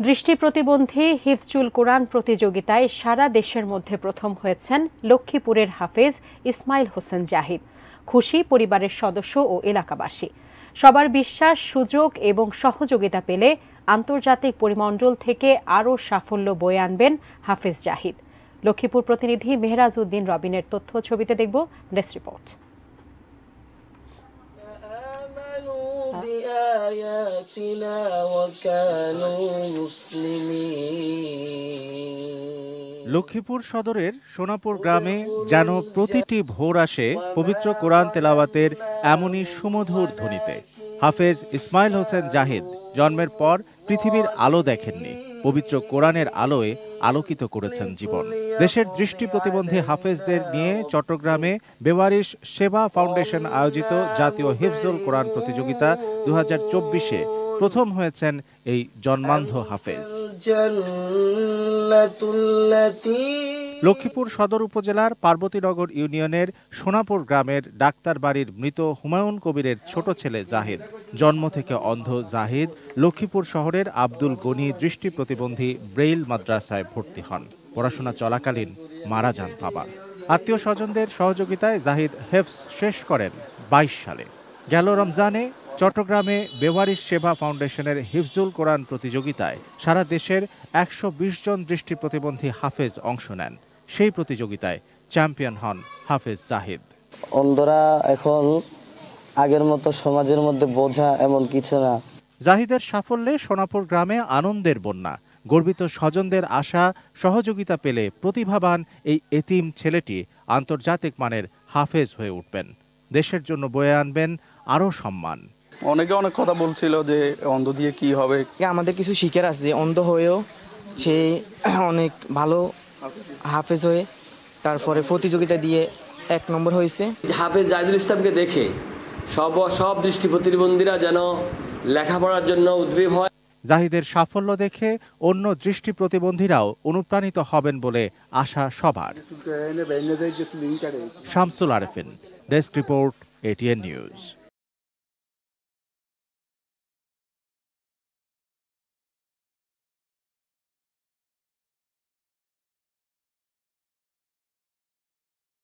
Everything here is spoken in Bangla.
দৃষ্টি প্রতিবন্ধী হিফজুল কোরআন প্রতিযোগিতায় সারা দেশের মধ্যে প্রথম হয়েছেন লক্ষ্মীপুরের হাফেজ ইসমাইল হোসেন জাহিদ। খুশি পরিবারের সদস্য ও এলাকাবাসী। সবার বিশ্বাস, সুযোগ এবং সহযোগিতা পেলে আন্তর্জাতিক পরিমণ্ডল থেকে আরও সাফল্য বয়ে আনবেন হাফেজ জাহিদ। লক্ষ্মীপুর প্রতিনিধি মেহরাজ উদ্দিন রবিনের তথ্য ছবিতে দেখব ডেস্ক রিপোর্ট। লক্ষ্মীপুর সদরের সোনাপুর গ্রামে যেন প্রতিটি ভোর আসে পবিত্র কোরআন তেলাওয়াতের এমনই সুমধুর ধ্বনিতে। হাফেজ ইসমাইল হোসেন জাহিদ জন্মের পর পৃথিবীর আলো দেখেননি, পবিত্র কোরআনের আলোয় আলোকিত করেছেন জীবন। দেশের দৃষ্টি প্রতিবন্ধী হাফেজদের নিয়ে চট্টগ্রামে বেওয়ারিশ সেবা ফাউন্ডেশন আয়োজিত জাতীয় হিফজুল কোরআন প্রতিযোগিতা 2024-এ প্রথম হয়েছেন এই জন্মান্ধ হাফেজ। লক্ষ্মীপুর সদর উপজেলার পার্বতীনগর ইউনিয়নের সোনাপুর গ্রামের ডাক্তার বাড়ির মৃত হুমায়ুন কবিরের ছোট ছেলে জাহিদ। জন্ম থেকে অন্ধ জাহিদ লক্ষ্মীপুর শহরের আব্দুল গনি দৃষ্টি প্রতিবন্ধী ব্রেইল মাদ্রাসায় ভর্তি হন। পড়াশোনা চলাকালীন মারা যান বাবা। আত্মীয় স্বজনদের সহযোগিতায় জাহিদ হেফজ শেষ করেন 22 সালে। গেল রমজানে চট্টগ্রামে বেওয়ারিশ সেবা ফাউন্ডেশনের হিফজুল কোরআন প্রতিযোগিতায় সারা দেশের 120 জন দৃষ্টি প্রতিবন্ধী হাফেজ অংশ নেন। সেই প্রতিযোগিতায় চ্যাম্পিয়ন হন হাফেজ জাহিদ। অন্ধরা এখন আগের মতো সমাজের মধ্যে বোঝা এমন কিছু না। জাহিদের সাফল্যে সোনাপুর গ্রামে আনন্দের বন্যা। গর্বিত স্বজনদের আশা, সহযোগিতা পেলে প্রতিভাবান এই এতিম ছেলেটি আন্তর্জাতিক মানের হাফেজ হয়ে উঠবেন। দেশের জন্য বয়ে আনবেন আরও সম্মান। অনেকে অনেক কথা বলছিল যে অন্ধ দিয়ে কি হবে। আমাদের কিছু শিকার আছে, অন্ধ হয়েও সে অনেক ভালো হাফেজ হয়ে তারপরে প্রতিযোগিতা দিয়ে 1 নম্বর হয়েছে। হাফেজ জাহিদুল ইসলামকে দেখে সব দৃষ্টি প্রতিবন্ধীরা যেন লেখাপড়ার জন্য উদ্গ্রীব হয়। জাহিদের সাফল্য দেখে অন্য দৃষ্টি প্রতিবন্ধীরাও অনুপ্রাণিত হবেন বলে আশা সবার। Shamsul Arefin, desk report, ATN news.